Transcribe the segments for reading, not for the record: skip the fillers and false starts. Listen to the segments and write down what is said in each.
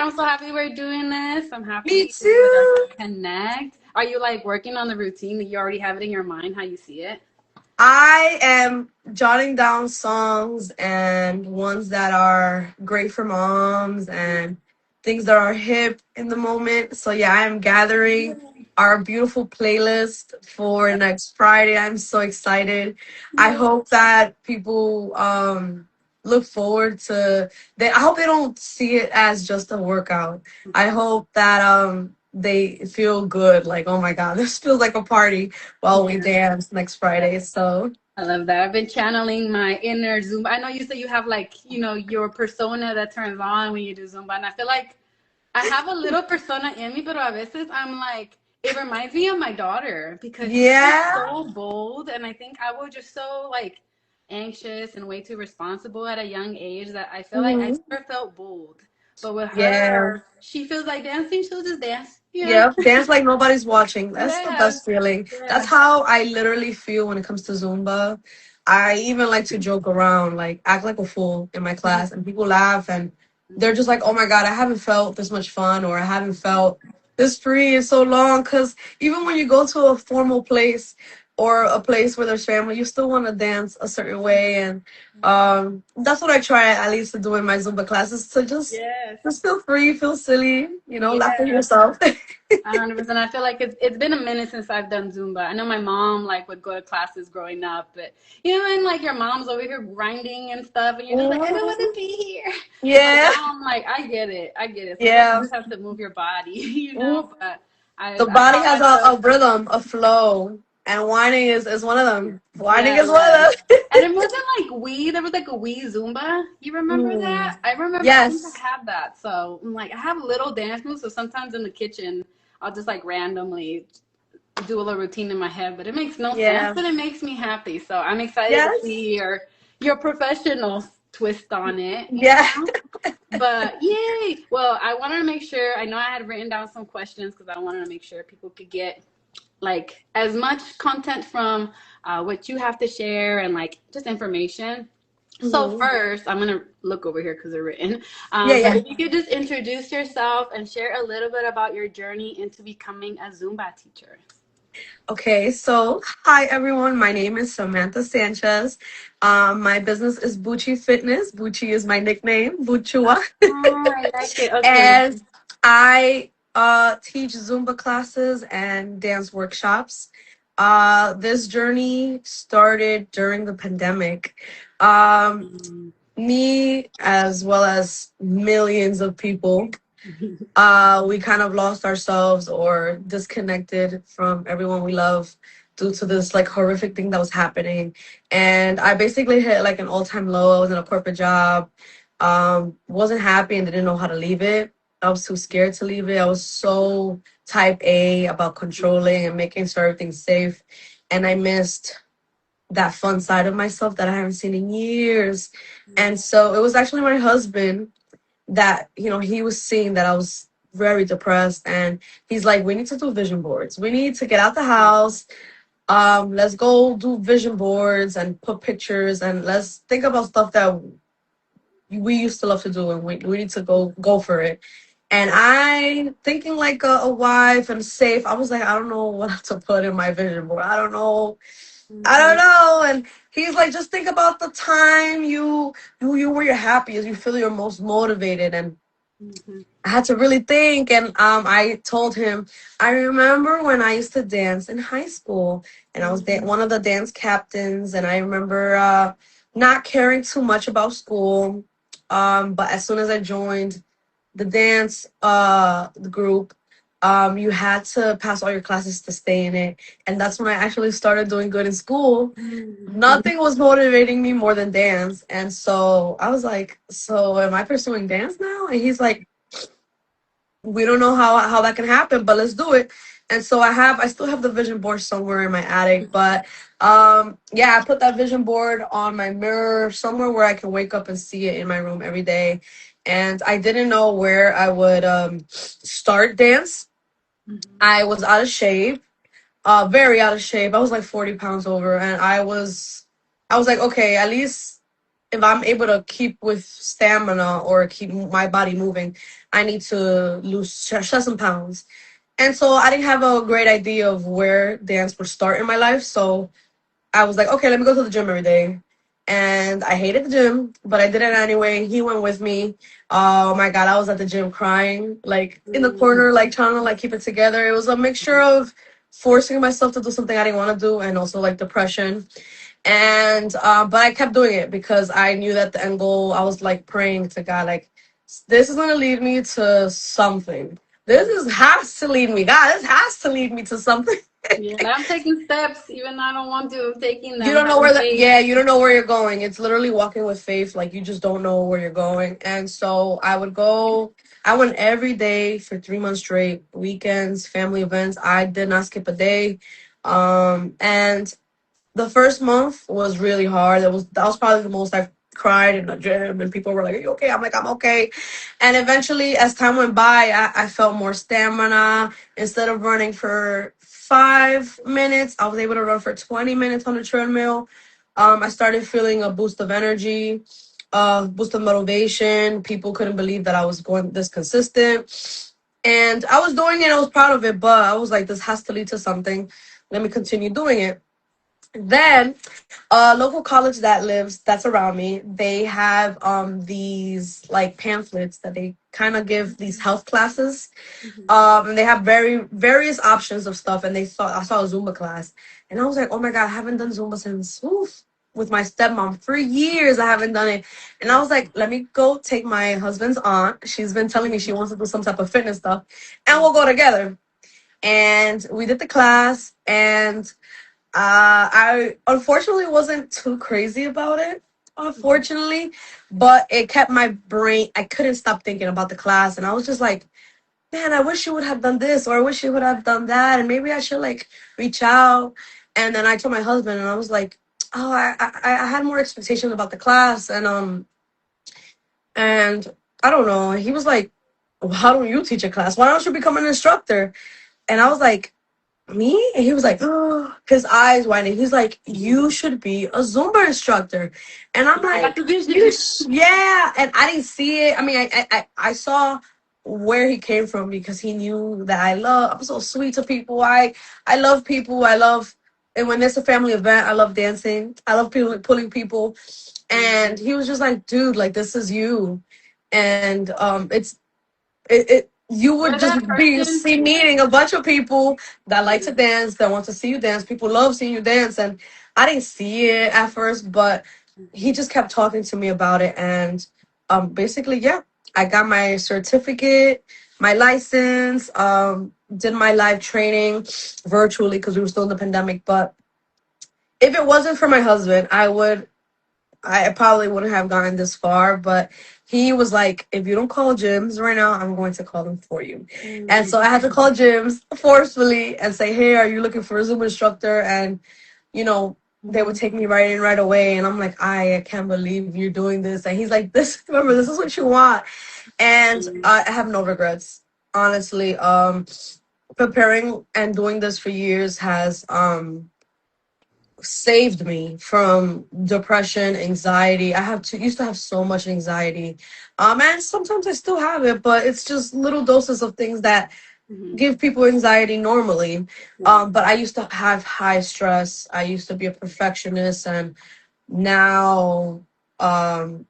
I'm so happy we're doing this. I'm Me happy to be with us too. to connect. Are you like working on the routine that you already have it in your mind how you see it? I am jotting down songs and ones that are great for moms and things that are hip in the moment. So yeah, I am gathering our beautiful playlist for next Friday. I'm so excited. I Yeah. hope that people look forward to I hope they don't see it as just a workout. I hope that they feel good, like, oh my god, this feels like a party while we Yeah. dance next Friday. So I love that. I've been channeling my inner Zumba. I know you say you have like, your persona that turns on when you do Zumba. And I feel like I have a little persona in me, but a veces I'm like, it reminds me of my daughter because she's just yeah. so bold. And I think I was just so like anxious and way too responsible at a young age that I feel like I Hmm. never felt bold. But with Yeah. her, she feels like dancing, she'll just dance. Yeah. Yep. Dance like nobody's watching. That's the Yeah. best feeling. That's Yeah. how I literally feel when it comes to Zumba. I even like to joke around, like act like a fool in my class, and people laugh and they're just like, oh my God, I haven't felt this much fun or I haven't felt this free in so long. Because even when you go to a formal place or a place where there's family, you still want to dance a certain way. And that's what I try at least to do in my Zumba classes, to Yes. just feel free, feel silly, laugh at Yeah. yourself. 100%. I feel like it's been a minute since I've done Zumba. I know my mom like would go to classes growing up, but and like your mom's over here grinding and stuff, and you're just like, I don't want Mhm. to be here. But Yeah, now I'm like, I get it, I get it. Sometimes you yeah. just have to move your body, Mhm. But The I body caught has myself. a rhythm, a flow, and whining is one of them. Whining Yeah, is one yeah. of them. And it wasn't like we. There was like a we Zumba. You remember Mm. that? I think I Yes. have that. So I'm like, I have little dance moves. So sometimes in the kitchen, I'll just like randomly do a little routine in my head, but it makes no sense, Yeah. but it makes me happy. So I'm excited to Yes. see your professional twist on it. Yeah. But yay! Well, I wanted to make sure. I know I had written down some questions because I wanted to make sure people could get like as much content from what you have to share and like just information. So Hmm. first, I'm gonna look over here because they're written. Yeah, But yeah. if you could just introduce yourself and share a little bit about your journey into becoming a Zumba teacher. Okay, so hi everyone. My name is Samantha Sanchez. My business is Bucci Fitness. Bucci is my nickname, Buchua. Oh, I like it. Okay. And I teach Zumba classes and dance workshops. This journey started during the pandemic. Um, Mm. Me, as well as millions of people, we kind of lost ourselves or disconnected from everyone we love due to this like horrific thing that was happening. And I basically hit like an all-time low. I was in a corporate job, wasn't happy and didn't know how to leave it. I was too scared to leave it. I was so type A about controlling and making sure everything's safe. And I missed that fun side of myself that I haven't seen in years. And so it was actually my husband that, he was seeing that I was very depressed, and he's like, we need to do vision boards. We need to get out the house. Let's go do vision boards and put pictures, and let's think about stuff that we used to love to do, and we need to go for it. And I, thinking like a wife and safe, I was like, I don't know what to put in my vision board. I don't know. And he's like, just think about the time you were your happiest, you feel your most motivated. And Mhm. I had to really think. And I told him, I remember when I used to dance in high school, and I was one of the dance captains. And I remember not caring too much about school. But as soon as I joined the dance the group, you had to pass all your classes to stay in it. And that's when I actually started doing good in school. Mhm. Nothing was motivating me more than dance. And so I was like, so am I pursuing dance now? And he's like, we don't know how that can happen, but let's do it. And so I still have the vision board somewhere in my attic, but yeah, I put that vision board on my mirror somewhere where I can wake up and see it in my room every day. And I didn't know where I would start dance. Mhm. I was out of shape, very out of shape. I was like 40 pounds over, and I was like, okay, at least if I'm able to keep with stamina or keep my body moving, I need to shed some pounds. And so I didn't have a great idea of where dance would start in my life. So I was like, okay, let me go to the gym every day. And I hated the gym, but I did it anyway. He went with me. Oh my God, I was at the gym crying, like in the corner, like trying to like keep it together. It was a mixture of forcing myself to do something I didn't want to do and also like depression. And but I kept doing it because I knew that the end goal, I was like praying to God, like, this is gonna lead me to something. Has to lead me. God, this has to lead me to something. Yeah, I'm taking steps, even though I don't want to. I'm taking You them. don't know Having where faith. you don't know where you're going. It's literally walking with faith. Like you just don't know where you're going. And so I went every day for 3 months straight, weekends, family events. I did not skip a day. And the first month was really hard. That was probably the most I've cried in the gym, and people were like, "Are you okay?" I'm like, "I'm okay." And eventually, as time went by, I felt more stamina. Instead of running for 5 minutes, I was able to run for 20 minutes on the treadmill. I started feeling a boost of energy, boost of motivation. People couldn't believe that I was going this consistent. And I was doing it. I was proud of it, but I was like, this has to lead to something. Let me continue doing it. Then a local college that's around me, they have these like pamphlets that they kind of give these health classes. And they have various options of stuff, and I saw a Zumba class, and I was like, oh my God, I haven't done Zumba since with my stepmom for years. I haven't done it. And I was like, let me go take my husband's aunt. She's been telling me she wants to do some type of fitness stuff, and we'll go together. And we did the class, and I unfortunately wasn't too crazy about it, unfortunately, but it kept my brain. I couldn't stop thinking about the class, and I was just like, man, I wish you would have done this, or I wish you would have done that, and maybe I should like reach out. And then I told my husband, and I was like, oh, I had more expectations about the class, and I don't know. He was like, well, how don't you teach a class? Why don't you become an instructor? And I was like, me? And he was like, oh, his eyes widened. He's like, you should be a Zumba instructor. And I'm I got like, the vision. yeah. And I didn't see it. I mean, I saw where he came from because he knew that I'm so sweet to people. I love people. And when it's a family event, I love dancing. I love people, pulling people. And he was just like, dude, like, this is you. And you would You're just that be person. meeting a bunch of people that like to dance, that want to see you dance. People love seeing you dance, and I didn't see it at first, but he just kept talking to me about it, and basically, yeah, I got my certificate, my license, did my live training virtually because we were still in the pandemic. But if it wasn't for my husband, I probably wouldn't have gotten this far, but he was like, if you don't call gyms right now, I'm going to call them for you. And so I had to call gyms forcefully and say, hey, are you looking for a Zoom instructor? And, they would take me right in right away. And I'm like, I can't believe you're doing this. And he's like, remember, this is what you want. And I have no regrets, honestly. Preparing and doing this for years has, saved me from depression, anxiety. Used to have so much anxiety. And sometimes I still have it, but it's just little doses of things that give people anxiety normally. But I used to have high stress. I used to be a perfectionist, and now I'm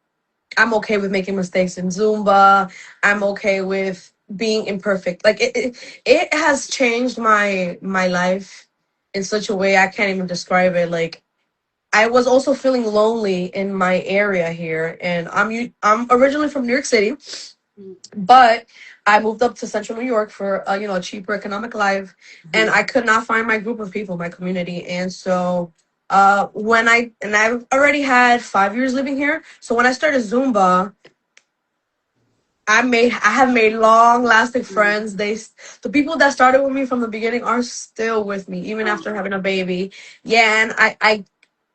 okay with making mistakes in Zumba. I'm okay with being imperfect. Like it has changed my life in such a way I can't even describe it. Like I was also feeling lonely in my area here, and I'm originally from New York City, but I moved up to Central New York for a cheaper economic life, and I could not find my group of people, my community, and so I've already had 5 years living here, so when I started Zumba, I have made long lasting friends. The people that started with me from the beginning are still with me even after having a baby. Yeah, and I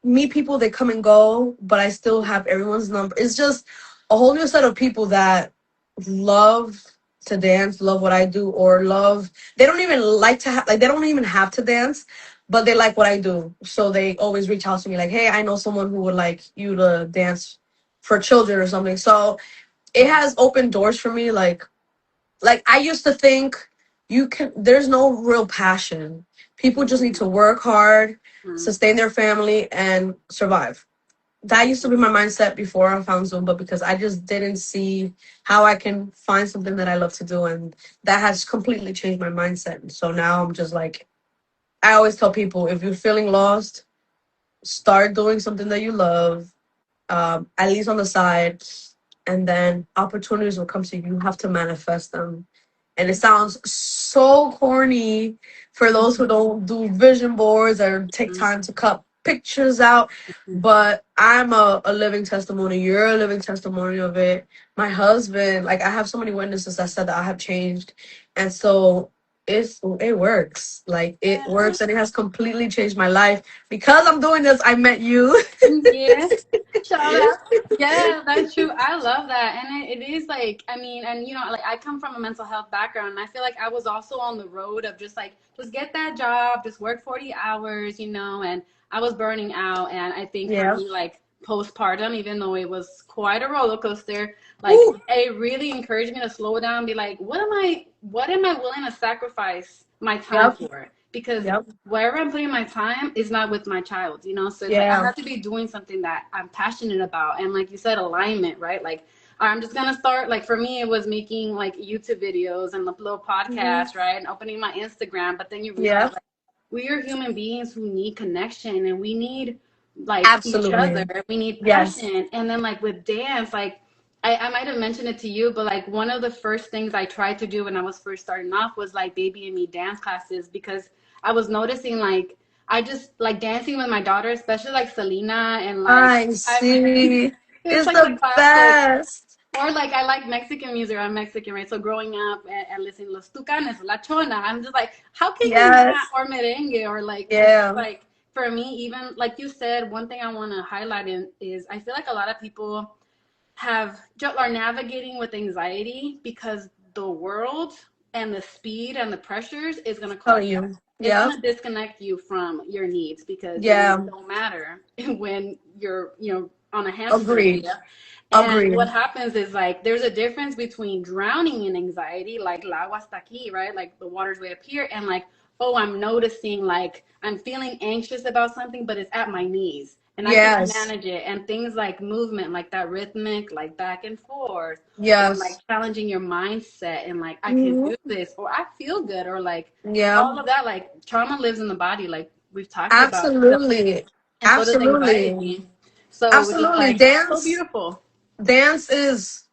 meet people, they come and go, but I still have everyone's number. It's just a whole new set of people that love to dance, love what I do, or love. They don't even like to they don't even have to dance, but they like what I do. So they always reach out to me like, hey, I know someone who would like you to dance for children or something. So it has opened doors for me, like Like, I used to think there's no real passion. People just need to work hard, Mm-hmm. sustain their family, and survive. That used to be my mindset before I found Zumba, because I just didn't see how I can find something that I love to do. And that has completely changed my mindset. And so now I'm just like, I always tell people, if you're feeling lost, start doing something that you love, at least on the side, and then opportunities will come to you. You have to manifest them. And it sounds so corny for those who don't do vision boards or take time to cut pictures out, but I'm a living testimony. You're a living testimony of it. My husband, like, I have so many witnesses that said that I have changed. And so it works. Like, it works, and it has completely changed my life. Because I'm doing this, I met you. Yeah. Shout out. Yeah, that's true. I love that. And it is like, I mean, and like I come from a mental health background, and I feel like I was also on the road of just like, just get that job, just work 40 hours, and I was burning out. And I think for Yeah. me, like postpartum, even though it was quite a roller coaster, like Ooh. it really encouraged me to slow down and be like, what am I willing to sacrifice my time Yep. for? Because Yep. wherever I'm putting my time is not with my child, so it's like I Yeah. have to be doing something that I'm passionate about. And like you said, alignment, right? Like I'm just gonna start, like for me it was making like YouTube videos and little Mhm. podcasts, right? And opening my Instagram. But then you realize Yeah. like we are human beings who need connection, and we need like each other. Absolutely. We need Yes. passion. And then like with dance, like I might have mentioned it to you, but like one of the first things I tried to do when I was first starting off was like baby and me dance classes, because I was noticing like I just like dancing with my daughter, especially like Selena, and like I I see. it's It's like the the classic. best. Or like I like Mexican music. I'm Mexican, right? So growing up and listening to Los Tucanes, La Chona, I'm just like, how can you not? Yes. Or merengue, or like it's just Yeah. like for me, even like you said, one thing I want to highlight is I feel like a lot of people are navigating with anxiety because the world and the speed and the pressures is going to Tell cause that. you. It's Yeah. going to disconnect you from your needs, because your needs Yeah. don't matter when you're on a hamster Agreed. wheel. And what Agreed. happens is like there's a difference between drowning in anxiety, like la agua está aquí, right? Like the water's way up here, and like, oh, I'm noticing like I'm feeling anxious about something, but it's at my knees and I can Yes. manage it. And things like movement, like that rhythmic, like back and forth, or like Yes. challenging your mindset and like I can Hmm. do this, or I feel good, or like Yeah. all of that. Like trauma lives in the body, like we've talked about. Absolutely. And so does Absolutely. anxiety. So it's just Absolutely. like so beautiful. Dance is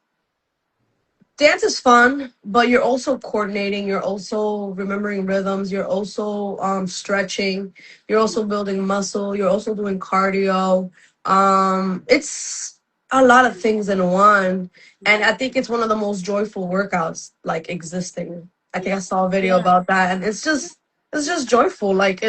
dance is fun, but you're also coordinating, you're also remembering rhythms, you're also stretching, you're also building muscle, you're also doing cardio. It's a lot of things in one. And I think it's one of the most joyful workouts like existing. I think Yeah. I saw a video Yeah. about that, and it's just joyful. Like, Yeah.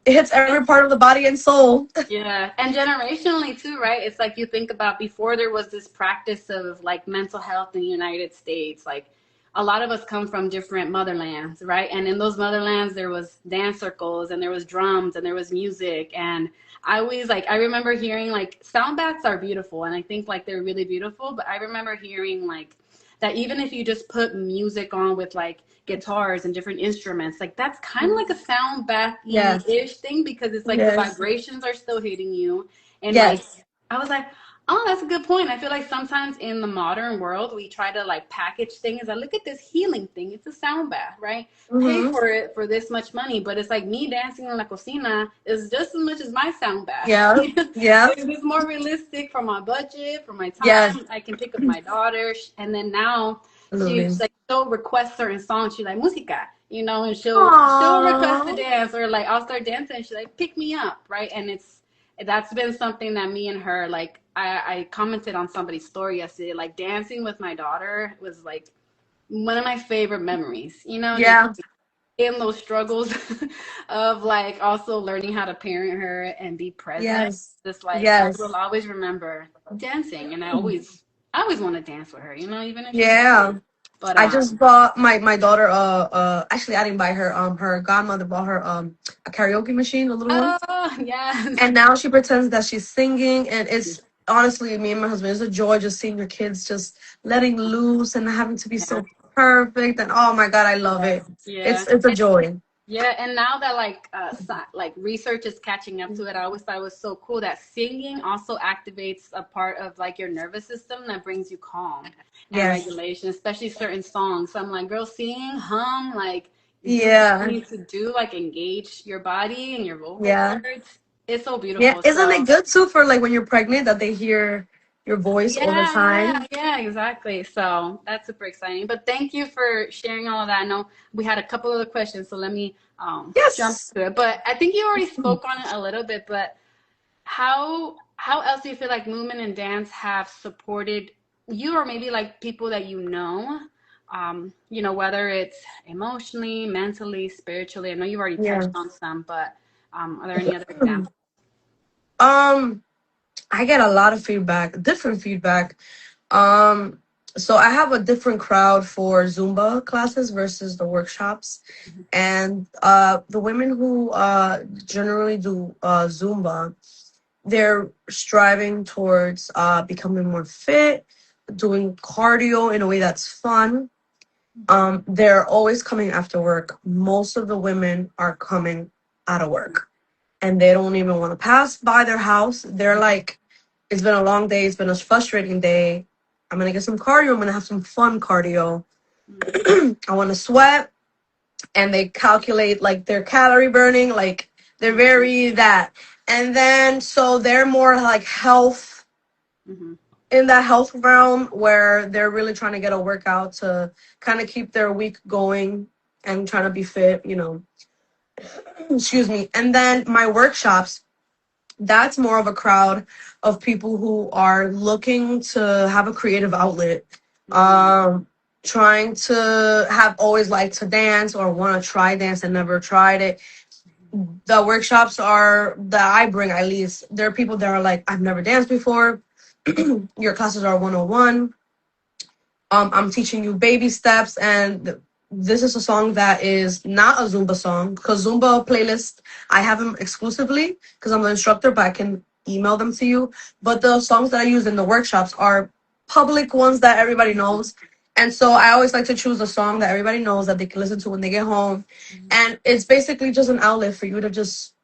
it hits every part of the body and soul. Yeah, and generationally too, right? It's like you think about before there was this practice of like mental health in the United States. Like a lot of us come from different motherlands, right? And in those motherlands, there was dance circles and there was drums and there was music. And I always like, I remember hearing like sound baths are beautiful, and I think like they're really beautiful. But I remember hearing like that even if you just put music on with like guitars and different instruments, like that's kind of like a sound Yes. bath-ish thing, because it's like the Yes. vibrations are still hitting you. And like Yes. I was like, oh, that's a good point. I feel like sometimes in the modern world we try to like package things. I look at this healing thing, it's a sound bath, right? Pay Mm-hmm. for it for this much money, but it's like me dancing in la cocina is just as much as my sound bath. Yeah. Yeah. It's more realistic for my budget, for my Yes. time. I can pick up my daughter, and then now Absolutely. she'll request certain songs. She's like música, and she'll request to Aww. dance, or like I'll start dancing. And she's like, pick me up, right? And that's been something that me and her, like I commented on somebody's story yesterday. Like dancing with my daughter was like one of my favorite memories. Just Yeah. in those struggles of like also learning how to parent her and be present. Yes. Just like I will Yes. always remember dancing, and I always want to dance with her, even if she's Yeah. little. But I just bought my daughter actually I didn't buy her her godmother bought her a karaoke machine, a little one. oh yes. And now she pretends that she's singing, and it's honestly, me and my husband, it's a joy just seeing your kids just letting loose and not having to be Yeah. so perfect, and oh my God, I love it. Yeah. It's a joy. Yeah, and now that like research is catching up to it, I always thought it was so cool that singing also activates a part of like your nervous system that brings you calm and Yes. regulation, especially certain songs. So I'm like, girl, sing, hum, like do what you Yeah. need to do, like engage your body and your vocal Yeah. cords. It's so Yeah. beautiful. Isn't it So good too for like when you're pregnant that they hear your voice all the time? yeah, exactly. So that's super exciting. But thank you for sharing all of that. I know we had a couple of other questions, so let me jump Yes. to it. But I think you already spoke on it a little bit, but how else do you feel like movement and dance have supported you or maybe like people that you know? Whether it's emotionally, mentally, spiritually. I know you've already touched Yeah. on some, but are there any other examples? Um, I get a lot of feedback, different feedback. Um, so I have a different crowd for Zumba classes versus the workshops. And the women who generally do Zumba, they're striving towards becoming more fit, doing cardio in a way that's fun. They're always coming after work. Most of the women are coming out of work and they don't even want to pass by their house. They're like, it's been a long day, it's been a frustrating day. I'm gonna get some cardio, I'm gonna have some fun cardio. I wanna sweat, and they calculate like their calorie burning, like they're Mm-hmm. very that. And then so they're more like health, Mm-hmm. in that health realm where they're really trying to get a workout to kind of keep their week going and trying to be fit. Excuse me. And then my workshops, that's more of a crowd of people who are looking to have a creative outlet, Mm-hmm. trying to have always liked to dance or want to try dance and never tried it. The workshops are that I bring, at least, there are people that are like, I've never danced before. Your classes are 101. I'm teaching you baby steps, and this is a song that is not a Zumba song, because Zumba playlist, I have them exclusively because I'm the instructor, but I can email them to you. But the songs that I use in the workshops are public ones that everybody knows. And so I always like to choose a song that everybody knows that they can listen to when they get home. And it's basically just an outlet for you to just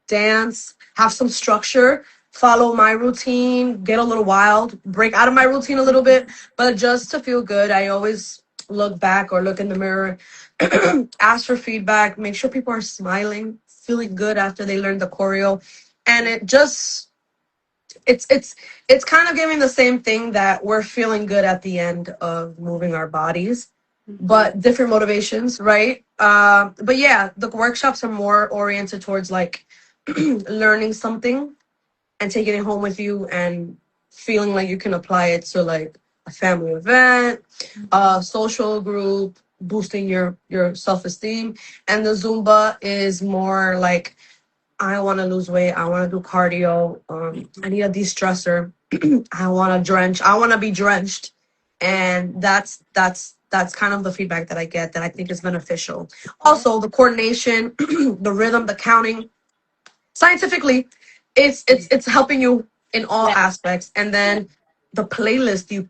dance, have some structure, follow my routine, get a little wild, break out of my routine a little bit, but just to feel good. I always look back or look in the mirror, ask for feedback, make sure people are smiling, feeling good after they learn the choreo. And it just it's kind of giving the same thing that we're feeling good at the end of moving our bodies, Mm-hmm. but different motivations, right? But yeah, the workshops are more oriented towards like learning something and taking it home with you and feeling like you can apply it to like a family event, a social group, boosting your self-esteem. And the Zumba is more like, I want to lose weight, I want to do cardio, I need a de-stressor. I want to be drenched. And that's kind of the feedback that I get that I think is beneficial. Yeah. Also the coordination, the rhythm, the counting, scientifically, it's helping you in all Yeah. aspects. And Yeah. then the playlist you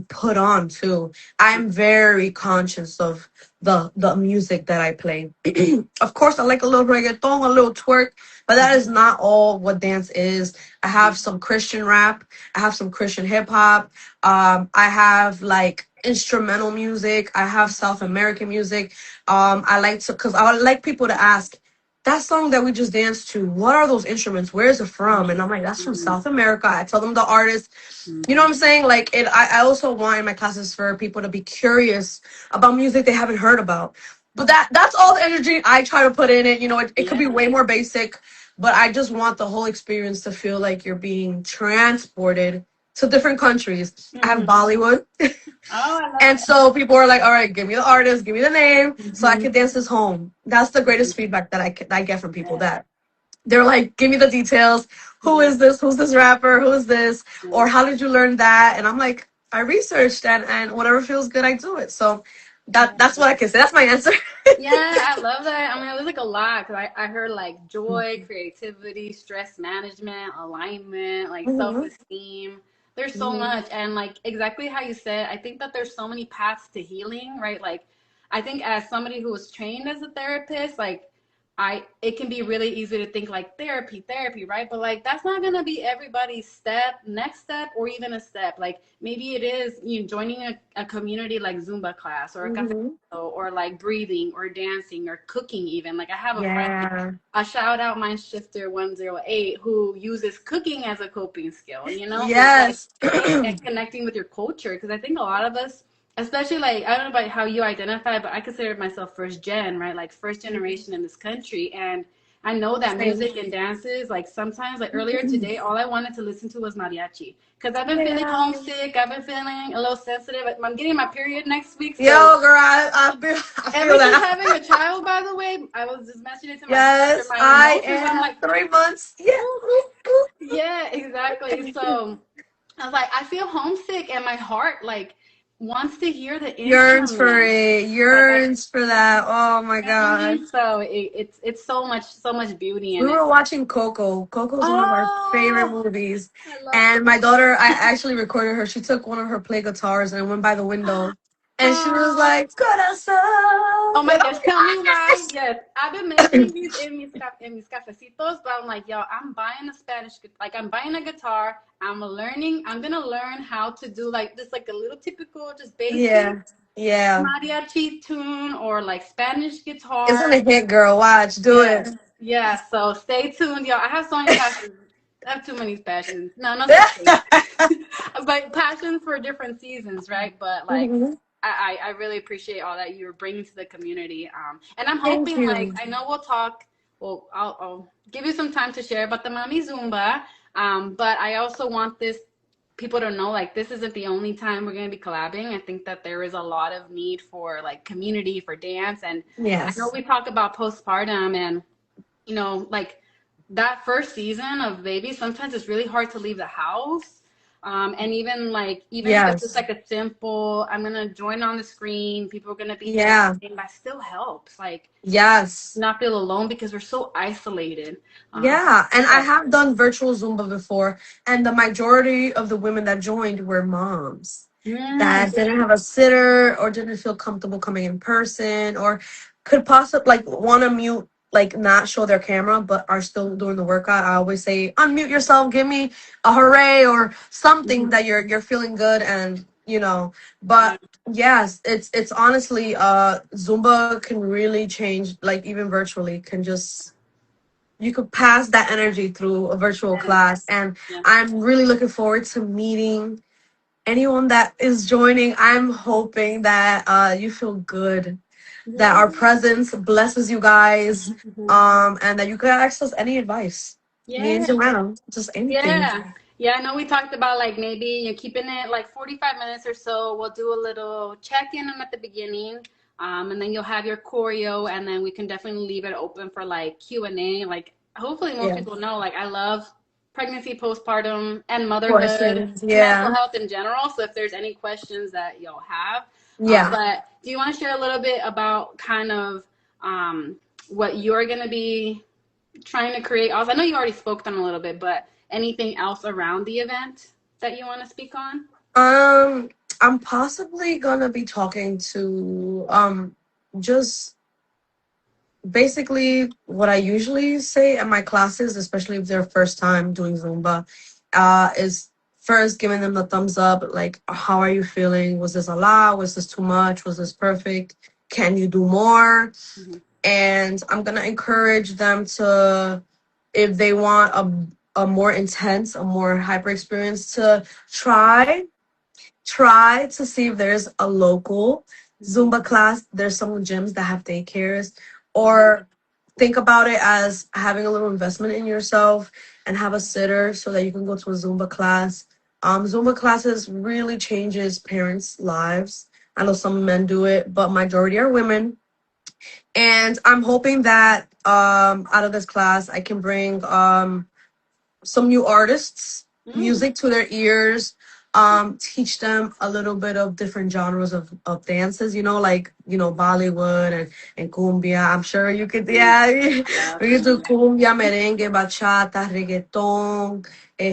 put on too, I'm very conscious of the music that I play. Of course, I like a little reggaeton, a little twerk, but that is not all what dance is. I have some Christian rap, I have some Christian hip hop, I have like instrumental music, I have South American music. I like to, because I like people to ask, that song that we just danced to, what are those instruments? Where is it from? And I'm like, that's from Mm-hmm. South America. I tell them the artist. You know Mm-hmm. what I'm saying? Like, I also want in my classes for people to be curious about music they haven't heard about. But that's all the energy I try to put in it. It could be Yeah. way more basic, but I just want the whole experience to feel like you're being transported to different countries. I have Mm-hmm. Bollywood. Oh, I love And so people are like, all right, give me the artist, give me the name it. so I Mm-hmm. can dance this home. That's the greatest feedback that I get from people, that they're like, give me the details. Who Yeah. is this? Who's this rapper? Who is this? Yeah. Or how did you learn that? And I'm like, I researched, and whatever feels good, I do it. So that's what I can say. That's my answer. Yeah, I love that. I mean, it was like a lot because I heard like joy, creativity, stress management, alignment, like Hmm. self-esteem. There's so much, and like exactly how you said, I think that there's so many paths to healing, right? Like, I think as somebody who was trained as a therapist, like it can be really easy to think like therapy, right? But like that's not gonna be everybody's next step, or even a step. Like maybe it is joining a community like Zumba class or a cafe, Mm-hmm. or like breathing or dancing or cooking even. Like I have a friend, Yeah. a shout out Mind Shifter 108, who uses cooking as a coping skill, so it's like Yes. and connecting with your culture, because I think a lot of us, especially like I don't know about how you identify, but I consider myself first gen, right? Like first generation in this country. And I know that Same. music and dances, like sometimes, like earlier today, all I wanted to listen to was mariachi, because I've been feeling Yeah. homesick. I've been feeling a little sensitive. I'm getting my period next week, Yo, so girl, I and feel me just that. having a child, by the way, I was just mentioning to my sister Yes, my I emotions. I'm am like, 3 months. Yeah. yeah, exactly. So I was like, I feel homesick, and my heart like wants to hear the Yearns for instruments. it. Like I, Yearns for that. Oh my you know what I God. mean? So it's so much beauty We in it. were watching Coco. Coco is one of our favorite Oh, movies. I love And my Coco. daughter, I actually recorded her. She took one of her play guitars and went by the window. And she was Oh, like, Corazón. oh my And I'm gosh, like, tell me why. yes. Yes, I've been mentioning these in mis cafecitos, but I'm like, yo, I'm buying a like I'm buying a guitar. I'm gonna learn how to do like this, like a little typical, just basic Yeah. Yeah. mariachi tune or like Spanish It's guitar. gonna hit, girl. Watch. Do Yeah, it. yeah. So stay tuned, y'all. I have so many passions. I have too many passions. No, no such thing. But passions for different seasons, right? But like, Mhm. I really appreciate all that you're bringing to the community. And I'm Thank hoping, like, you. I know we'll talk. Well, I'll give you some time to share about the Mami Zoomba. But I also want this people to know, like, this isn't the only time we're going to be collabing. I think that there is a lot of need for like community for dance. And I know Yes. we talk about postpartum, and like that first season of baby, sometimes it's really hard to leave the house. And even if it's just Yes. like a simple, I'm gonna join on the screen, people are gonna be Yeah. dancing, that still helps. Like Yes. not feel alone, because we're so isolated. Yeah, and I Yeah. have done virtual Zumba before, and the majority of the women that joined were moms that didn't have a sitter or didn't feel comfortable coming in person or could possibly like want to mute, like not show their camera, but are still doing the workout. I always say, unmute yourself, give me a hooray or something that you're feeling good and Yeah. But yes, it's honestly Zumba can really change, like even virtually can just you could pass that energy through a virtual Yeah. class. And Yeah. I'm really looking forward to meeting anyone that is joining. I'm hoping that you feel good, that Yeah. our presence blesses you guys, Mhm. and that you can access any advice. Me and Yeah. Joanna, just anything. Yeah. Yeah, I know we talked about like maybe you're keeping it like 45 minutes or so. We'll do a little check-in at the beginning. And then you'll have your choreo, and then we can definitely leave it open for like Q&A. Like hopefully most Yeah, people know, like I love pregnancy, postpartum, and motherhood, questions. mental Yeah, health in general. So if there's any questions that you'll have, yeah. but do you want to share a little bit about kind of what you're going to be trying to create? Also, I know you already spoke on a little bit, but anything else around the event that you want to speak on? Um, I'm possibly gonna be talking to just basically what I usually say at my classes, especially if they're first time doing Zumba, is first giving them the thumbs up. Like, how are you feeling? Was this a lot? Was this too much? Was this perfect? Can you do more? Mm-hmm. And I'm gonna encourage them to, if they want a more intense, a more hyper experience, to try to see if there's a local Mm-hmm. Zumba class. There's some gyms that have daycares, Mm-hmm. or think about it as having a little investment in yourself and have a sitter so that you can go to a Zumba class. Zumba classes really changes parents' lives. I know some men do it, but majority are women. And I'm hoping that out of this class I can bring some new artists, Mm. music to their ears, teach them a little bit of different genres of dances, like, Bollywood and cumbia. I'm sure you could, yeah, we could do cumbia, merengue, bachata, reggaeton,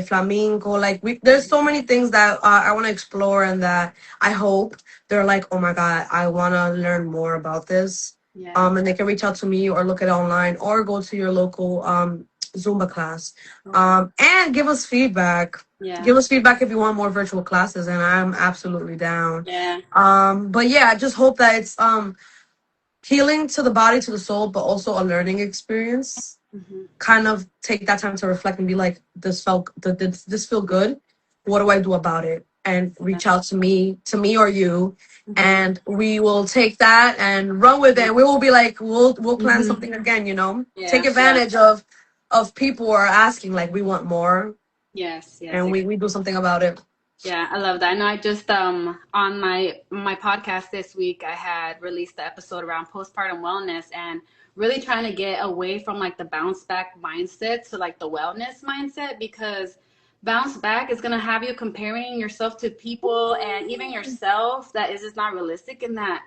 flamenco. Like, there's so many things that I want to explore, and that I hope they're like, oh my God, I want to learn more about this. Yeah. And they can reach out to me or look it online or go to your local Zumba class, and give us feedback. Yeah. Give us feedback if you want more virtual classes, and I'm absolutely down. Yeah. But yeah, I just hope that it's healing to the body, to the soul, but also a learning experience. Kind of take that time to reflect and be like, this feel good? What do I do about it? And reach out to me or you, and we will take that and run with it. We will be like, we'll plan something again. Yeah. Take advantage of people who are asking, like, we want more. Yes. And we do something about it. Yeah, I love that. I know I just on my podcast this week, I had released the episode around postpartum wellness, and really trying to get away from like the bounce back mindset to like the wellness mindset, because bounce back is going to have you comparing yourself to people and even yourself that is just not realistic, and that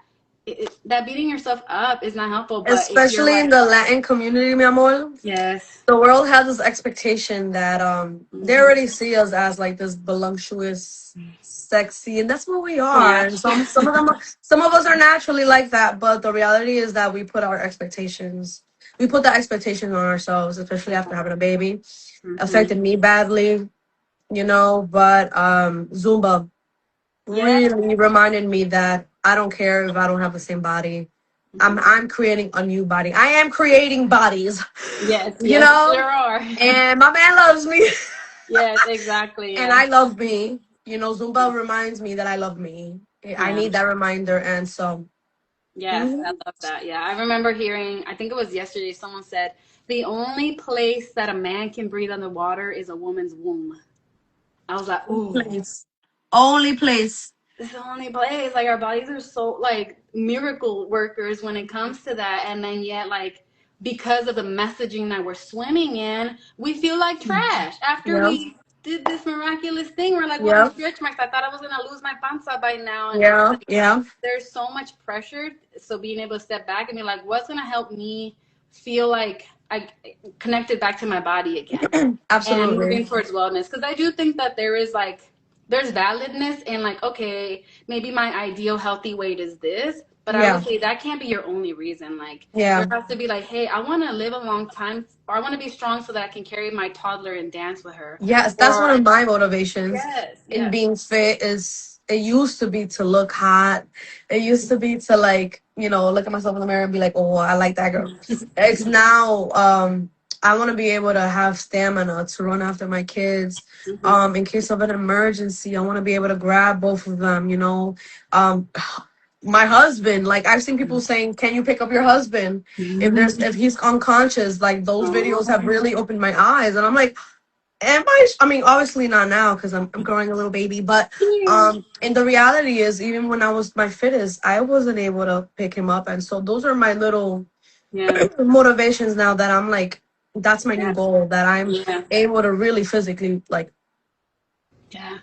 that beating yourself up is not helpful. But especially in the Latin community, mi amor. Yes. The world has this expectation that they already see us as like this voluptuous, sexy, and that's what we are. Yeah. And some of us are naturally like that, but the reality is that we put that expectation on ourselves, especially after having a baby. Affected me badly, but Zumba really reminded me that I don't care if I don't have the same body. I'm creating a new body. I am creating bodies. Yes, you know? There are. And my man loves me. Yes, exactly. And I love me. Zumba reminds me that I love me. I need that reminder, and so. Yes, I love that. Yeah, I remember hearing, I think it was yesterday, someone said, the only place that a man can breathe underwater is a woman's womb. I was like, ooh. Only place. It's the only place. Like, our bodies are so, like, miracle workers when it comes to that. And then yet, like, because of the messaging that we're swimming in, we feel like trash. After we did this miraculous thing, we're like, well, stretch marks. I thought I was going to lose my panza by now. And there's so much pressure. So being able to step back and be like, what's going to help me feel like I connected back to my body again? Absolutely. And moving towards wellness. Because I do think that there's validness in, like, okay, maybe my ideal healthy weight is this, but I would say that can't be your only reason. Like, there has to be like, hey, I want to live a long time, or I want to be strong so that I can carry my toddler and dance with her. Yes, that's one of my motivations in being fit. It used to be to look hot. It used to be to, like, look at myself in the mirror and be like, oh, I like that girl. It's now, I want to be able to have stamina to run after my kids. In case of an emergency, I want to be able to grab both of them, my husband, like, I've seen people saying, can you pick up your husband if he's unconscious? Like, those videos have really opened my eyes, and I'm like, I mean, obviously not now because I'm growing a little baby, but and the reality is, even when I was my fittest, I wasn't able to pick him up. And so those are my little motivations now, that I'm like, that's my new goal, that I'm able to really physically, like,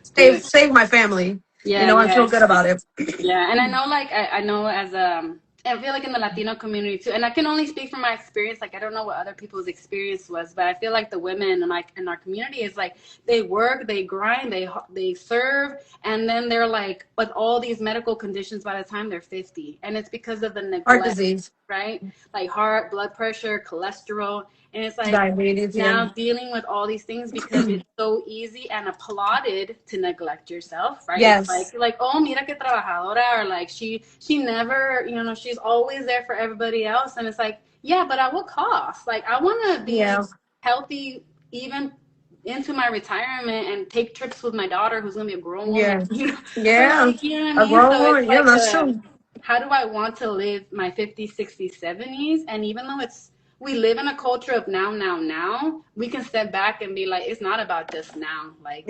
save my family. I feel good about it. Yeah, and I know, like, I know as I feel like in the Latino community too, and I can only speak from my experience. Like, I don't know what other people's experience was, but I feel like the women in our community is like, they work, they grind, they serve, and then they're like with all these medical conditions by the time they're 50, and it's because of the neglect, heart disease, right? Like heart, blood pressure, cholesterol. And it's like diabetes, now dealing with all these things because it's so easy and applauded to neglect yourself, right? Yes. It's like, oh, mira que trabajadora, or like she never, she's always there for everybody else. And it's like, yeah, but at what cost? Like, I want to be healthy even into my retirement and take trips with my daughter, who's going to be a grown woman. Like, a grown woman. Yeah, that's true. How do I want to live my 50s, 60s, 70s? And even though we live in a culture of now, we can step back and be like, it's not about just now. Like,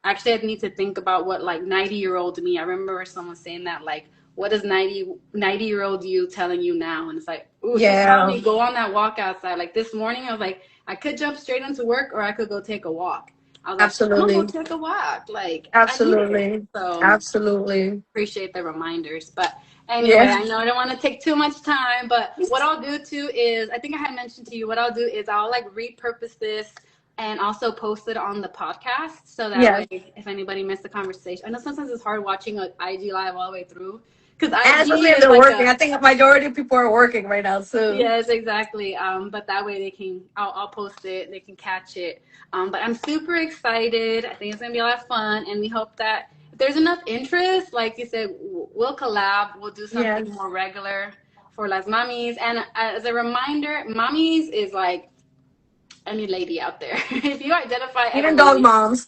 actually, I need to think about what, like, 90-year-old me. I remember someone saying that, like, what is 90-year-old you telling you now? And it's like, ooh, she's telling me go on that walk outside. Like, this morning, I was like, I could jump straight into work, or I could go take a walk. I was like, I'm gonna go Absolutely. take a walk. Like, I need it. Absolutely. So Absolutely. appreciate the reminders. But anyway, Yeah. I know I don't want to take too much time, but what I'll do too is, I think I had mentioned to you, what I'll do is I'll like repurpose this and also post it on the podcast. So that Yeah. way, if anybody missed the conversation, I know sometimes it's hard watching an IG live all the way through because And IG especially if is they're like working. a, I think a majority of people are working right now too. yes, exactly. But that way they can, I'll post it, they can catch it. But I'm super excited. I think it's gonna be a lot of fun, and we hope that if there's enough interest, like you said, we'll collab. We'll do something Yes. more regular for Las Mamis. And as a reminder, Mamis is like any lady out there. If you identify as a Even dog mommy, moms.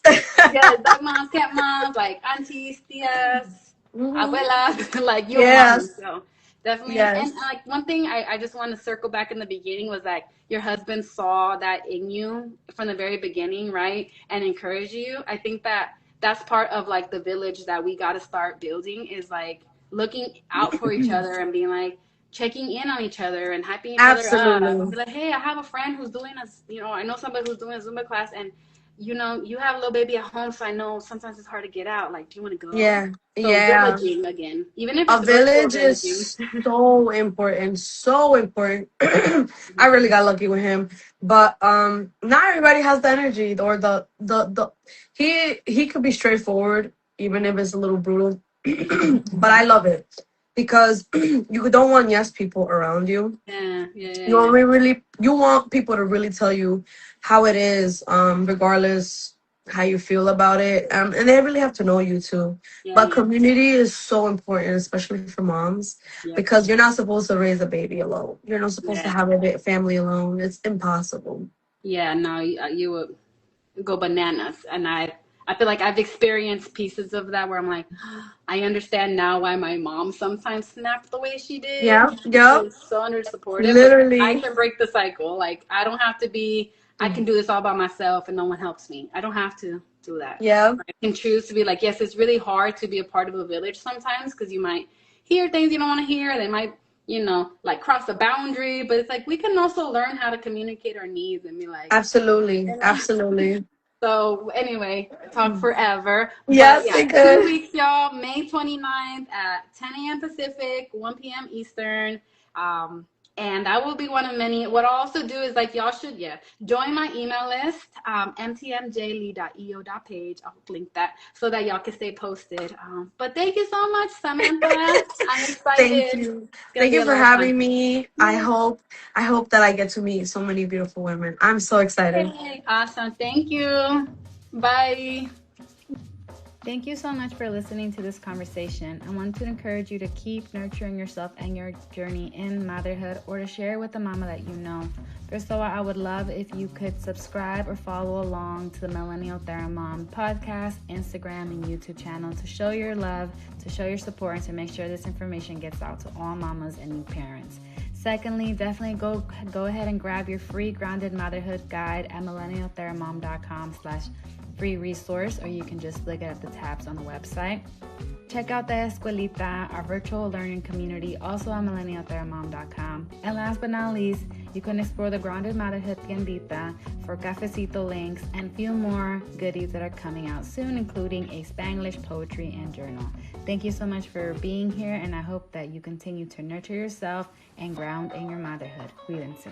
yeah, dog moms, cat moms, like aunties, tias, Hmm. abuelas, like you're a mommy. Yes. So definitely, and Yes. like one thing I just want to circle back in the beginning was like your husband saw that in you from the very beginning, right? And encouraged you. I think that that's part of like the village that we got to start building is like looking out for each other and being like, checking in on each other and hyping each other up and Absolutely. be like, hey, I have a friend who's doing I know somebody who's doing a Zumba class and you have a little baby at home, so I know sometimes it's hard to get out. Like, do you want to go? Yeah. So Yeah. villaging again, even if A it's virtual village villaging. is so important, so important. I really got lucky with him, but not everybody has the energy or the he could be straightforward even if it's a little brutal, but I love it because you don't want yes people around you. Yeah, yeah, yeah, You yeah. only really you want people to really tell you how it is, regardless how you feel about it, and they really have to know you too. Yeah, But yeah. community is so important, especially for moms, Yep. because you're not supposed to raise a baby alone. You're not supposed to Yeah. have a family alone. It's impossible. Yeah, no, you would go bananas. And I feel like I've experienced pieces of that where I'm like, I understand now why my mom sometimes snapped the way she did. Yeah, She yep, was so under supportive, but I literally. can break the cycle. Like I don't have to be, I can do this all by myself and no one helps me. I don't have to do that. Yeah, I can choose to be like, yes, it's really hard to be a part of a village sometimes because you might hear things you don't want to hear. They might, like cross a boundary, but it's like we can also learn how to communicate our needs and be like, absolutely, absolutely. so anyway, talk forever. But Yes, yeah, they 2 could. weeks, y'all. May 29th at 10 a.m. Pacific, 1 p.m. Eastern. And that will be one of many. What I'll also do is like y'all should, join my email list, mtmjlee.eo.page. I'll link that so that y'all can stay posted. But thank you so much, Samantha. I'm Thank excited. you. It's gonna Thank be you a for lot of fun. having me. Yay. I hope that I get to meet so many beautiful women. I'm so excited. Yay. Awesome. Thank you. Bye. Thank you so much for listening to this conversation. I want to encourage you to keep nurturing yourself and your journey in motherhood or to share with a mama that you know. First of all, I would love if you could subscribe or follow along to the MillennialTheraMom podcast, Instagram, and YouTube channel to show your love, to show your support, and to make sure this information gets out to all mamas and new parents. Secondly, definitely go ahead and grab your free Grounded Motherhood guide at MillennialTheraMom.com/free resource, or you can just look at the tabs on the website. Check out the Escuelita, our virtual learning community, also on MillennialTheraMom.com. And last but not least, you can explore the Grounded Motherhood Tiendita for cafecito links and few more goodies that are coming out soon, including a Spanglish poetry and journal. Thank you so much for being here, and I hope that you continue to nurture yourself and ground in your motherhood. Cuídense.